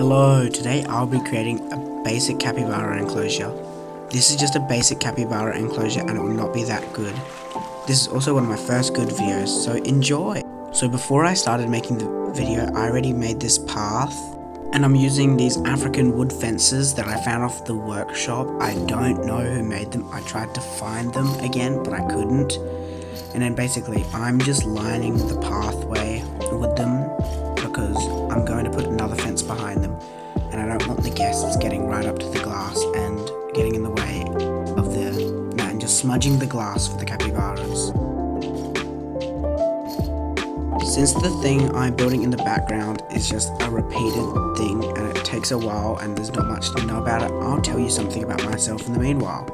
Hello, today I'll be creating a basic capybara enclosure. This is just a basic capybara enclosure and it will not be that good. This is also one of my first good videos, so enjoy! So before I started making the video, I already made this path and I'm using these African wood fences that I found off the workshop. I don't know who made them. I tried to find them again, but I couldn't. And then basically I'm just lining the pathway with them because I'm going to put another fence behind them and I don't want the guests getting right up to the glass and getting in the way of the mat and just smudging the glass for the capybaras. Since the thing I'm building in the background is just a repeated thing and it takes a while and there's not much to know about it, I'll tell you something about myself in the meanwhile.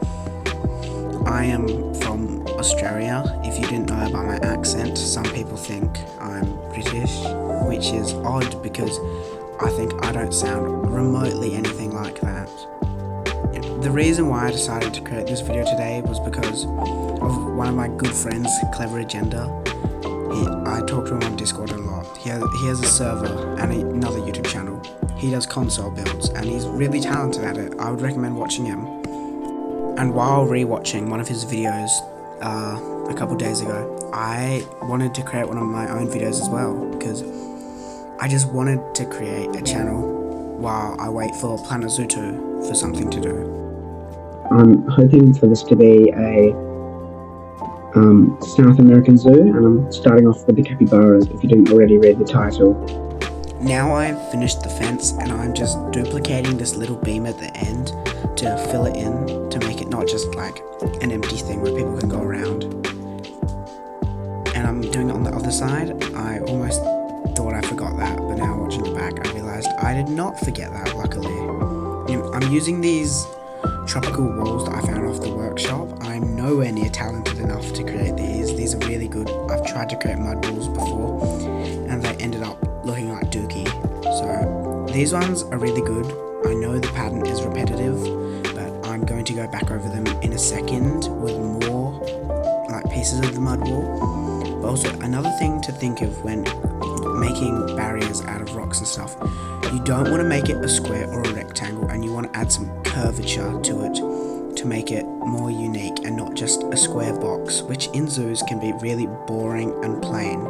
I am from Australia. If you didn't know by my accent, some people think I'm British, which is odd because I think I don't sound remotely anything like that. The reason why I decided to create this video today was because of one of my good friends, Clever Agenda. I talk to him on Discord a lot. He has a server and another YouTube channel. He does console builds and he's really talented at it. I would recommend watching him. And while rewatching one of his videos a couple days ago, I wanted to create one of my own videos as well because I just wanted to create a channel while I wait for Planet Zoo 2 for something to do. I'm hoping for this to be a South American zoo, and I'm starting off with the capybaras if you didn't already read the title. Now I've finished the fence and I'm just duplicating this little beam at the end to fill it in to make it not just like an empty thing where people can go around. And I'm doing it on the other side. I almost thought I forgot that, but now watching it back I realized I did not forget that, luckily. I'm using these tropical walls that I found off the workshop. I'm nowhere near talented enough to create these. These are really good. I've tried to create mud walls before and they ended up looking like dookie. So these ones are really good. I know the pattern is repetitive, but I'm going to go back over them in a second with more like pieces of the mud wall. But also another thing to think of when making barriers out of rocks and stuff, you don't want to make it a square or a rectangle, and you want to add some curvature to it to make it more unique and not just a square box, which in zoos can be really boring and plain.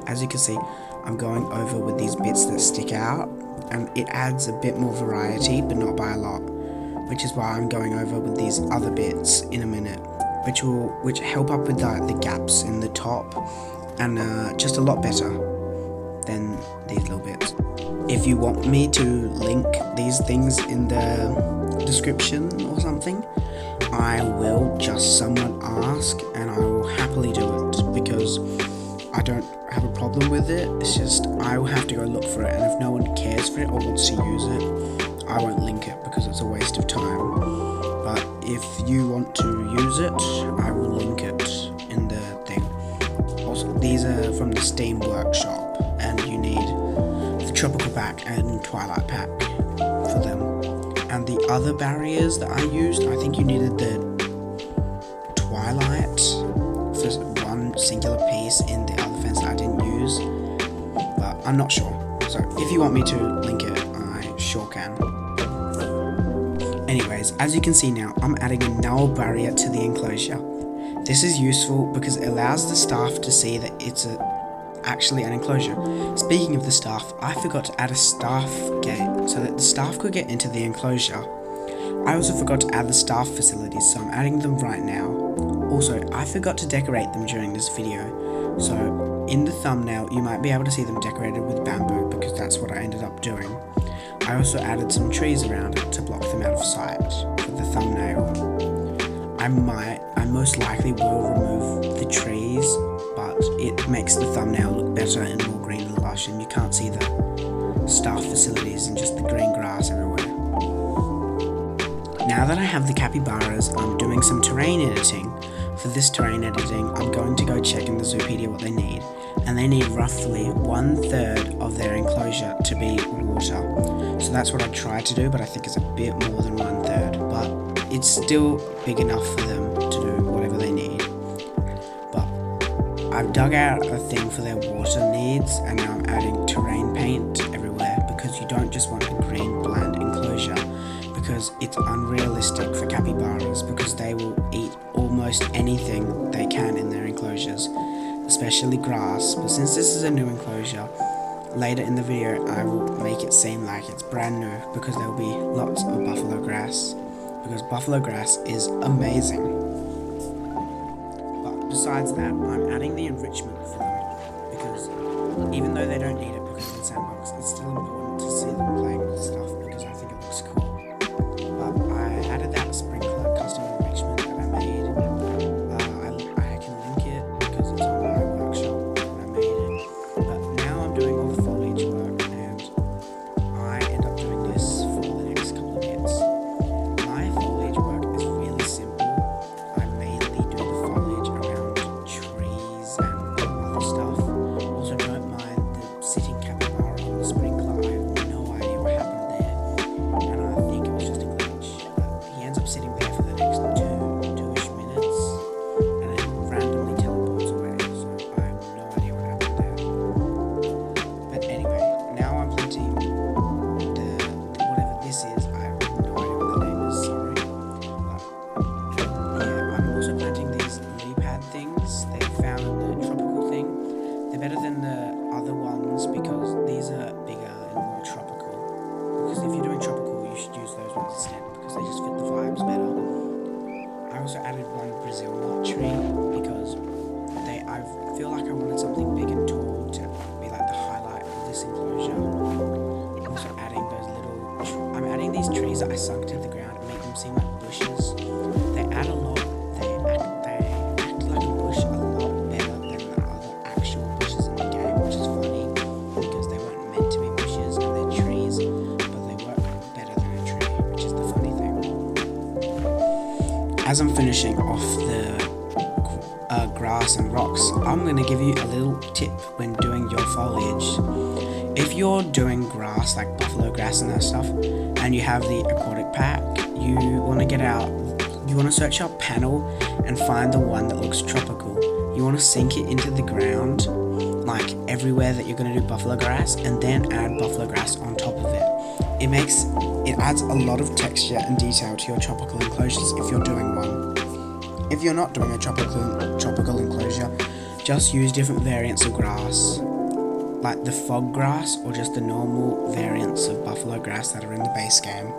As you can see, I'm going over with these bits that stick out and it adds a bit more variety, but not by a lot, which is why I'm going over with these other bits in a minute, which help up with the gaps in the top and just a lot better than these little bits. If you want me to link these things in the description or something, I will. Just someone ask and I will happily do it because I don't have a problem with it. It's just I will have to go look for it, and if no one cares for it or wants to use it, I won't link it because it's a waste of time. But if you want to use it, I will link it in the thing. Also, these are from the Steam workshop and you need the tropical pack and twilight pack for them. And the other barriers that I used, I think you needed the twilight for one singular piece in the other fence that I didn't use, but I'm not sure. So if you want me to link it, I sure can. Anyways, as you can see now, I'm adding a null barrier to the enclosure. This is useful because it allows the staff to see that it's actually an enclosure. Speaking of the staff, I forgot to add a staff gate so that the staff could get into the enclosure. I also forgot to add the staff facilities, so I'm adding them right now. Also, I forgot to decorate them during this video, so in the thumbnail you might be able to see them decorated with bamboo because that's what I ended up doing. I also added some trees around it to block them out of sight for the thumbnail. I most likely will remove the trees, but it makes the thumbnail look better and more green and lush, and you can't see the staff facilities and just the green grass everywhere. Now that I have the capybaras, I'm doing some terrain editing. For this terrain editing, I'm going to go check in the Zoopedia what they need, and they need roughly 1/3 of their enclosure to be water. So that's what I tried to do, but I think it's a bit more than 1/3, but it's still big enough for them to do whatever they need. But I've dug out a thing for their water needs, and now I'm adding terrain paint everywhere because you don't just want a green bland enclosure, because it's unrealistic for capybaras, because they will eat almost anything they can in their enclosures, especially grass. But since this is a new enclosure, later in the video I will make it seem like it's brand new, because there will be lots of buffalo grass, because buffalo grass is amazing. But besides that, I'm adding the enrichment for them, because even though they don't need it because it's sandbox, it's still important to see them playing with stuff, because I think it looks cool. But I added that sprinkler custom enrichment that I made. I can link it because it's on my workshop that I made it. But now I'm doing all the foliage work, and I end up doing this for the next couple of bits. My foliage work is really simple. I mainly do the foliage around trees and other stuff. Also, don't mind the sitting capybara on the sprinkler. I have no idea what happened there, and I think it was just a glitch. But he ends up sitting there for the next two-ish minutes, and then randomly teleports away. So I have no idea what happened there. But anyway, now I'm planting the whatever this is. I have no idea what the name is. Sorry. But yeah, I'm also planting these lily pad things they found in the tropical thing. They're better than the other ones because these are bigger and more tropical. Because if you're doing tropical, you should use those ones instead, because they just fit the vibes better. I also added one Brazil nut tree because I feel like I wanted something big and tall to be like the highlight of this enclosure. I'm also adding those I'm adding these trees that I sunk to the ground and make them seem like bushes. They add a lot. They act like a bush a lot better than the other actual bushes in the game, which is funny because they weren't meant to be bushes and they're trees, but they work better than a tree, which is the funny thing. As I'm finishing off the grass and rocks, I'm going to give you a little tip when doing your foliage. If you're doing grass like buffalo grass and that stuff, and you have the aquatic pack, you want to search up panel and find the one that looks tropical. You want to sink it into the ground, like everywhere that you're going to do buffalo grass, and then add buffalo grass on top of it. It adds a lot of texture and detail to your tropical enclosures if you're doing one. If you're not doing a tropical enclosure, just use different variants of grass, like the fog grass or just the normal variants of buffalo grass that are in the base game.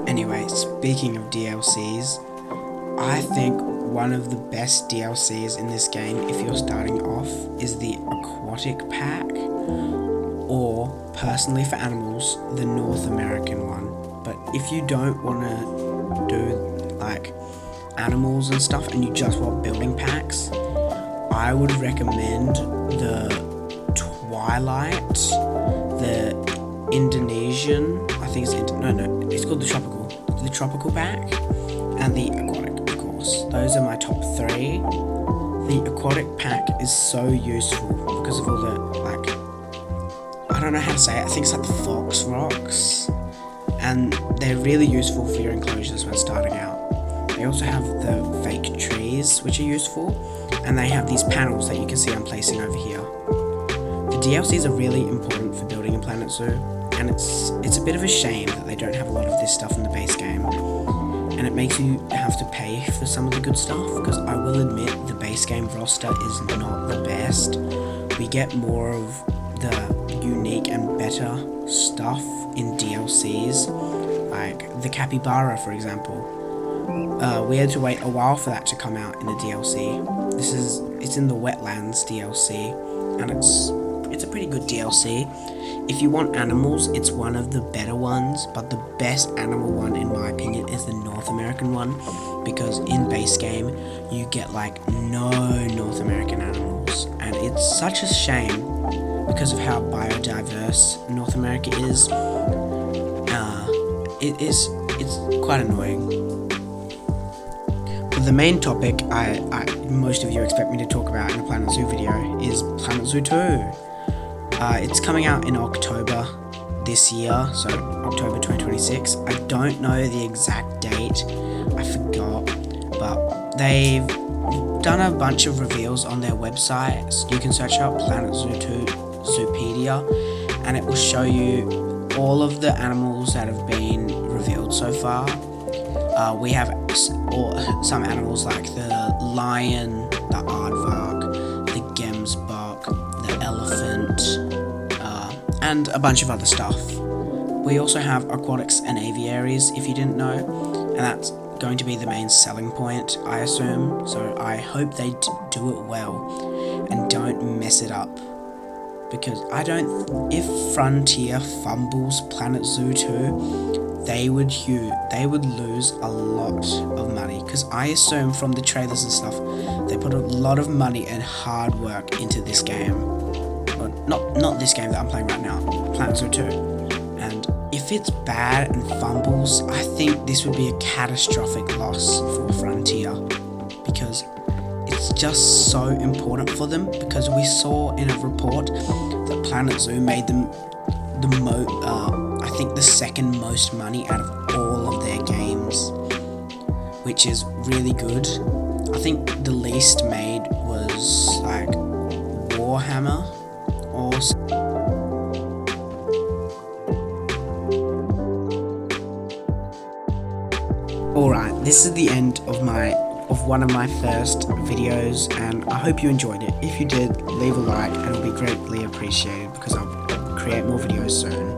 Anyway, speaking of DLCs, I think one of the best DLCs in this game, if you're starting off, is the aquatic pack, or personally for animals, the North American one. But if you don't want to do like animals and stuff and you just want building packs, I would recommend the Twilight, the Indonesian, I think it's it's called the tropical pack, and the aquatic, of course. Those are my top 3. The aquatic pack is so useful because of all the I don't know how to say it, I think it's like the fox rocks, and they're really useful for your enclosures when starting out. They also have the fake trees, which are useful, and they have these panels that you can see I'm placing over here. The DLCs are really important for building a Planet Zoo, and it's a bit of a shame that they don't have a lot of this stuff in the base game, and it makes you have to pay for some of the good stuff, because I will admit the base game roster is not the best. We get more of the unique and better stuff in DLCs, like the capybara, for example. We had to wait a while for that to come out in the DLC. It's in the Wetlands DLC, and it's a pretty good DLC. If you want animals, it's one of the better ones, but the best animal one, in my opinion, is the North American one, because in base game, you get like no North American animals, and it's such a shame because of how biodiverse North America is. It's quite annoying. But the main topic most of you expect me to talk about in a Planet Zoo video is Planet Zoo 2. It's coming out in October this year, so October 2026. I don't know the exact date, I forgot, but they've done a bunch of reveals on their website. You can search up Planet Zoo 2 Zoopedia, and it will show you all of the animals that have been revealed so far. We have some animals like the lion, the aardvark, the gemsbok, the elephant, and a bunch of other stuff. We also have aquatics and aviaries, if you didn't know, and that's going to be the main selling point, I assume. So I hope they do it well and don't mess it up. Because if Frontier fumbles Planet Zoo 2, they would lose a lot of money. Because I assume from the trailers and stuff, they put a lot of money and hard work into this game. But not this game that I'm playing right now, Planet Zoo 2. And if it's bad and fumbles, I think this would be a catastrophic loss for Frontier. Because it's just so important for them, because we saw in a report that Planet Zoo made them I think the second most money out of all of their games, which is really good. I think the least made was like Warhammer or Alright, this is the end of one of my first videos, and I hope you enjoyed it. If you did, leave a like and it'll be greatly appreciated, because I'll create more videos soon.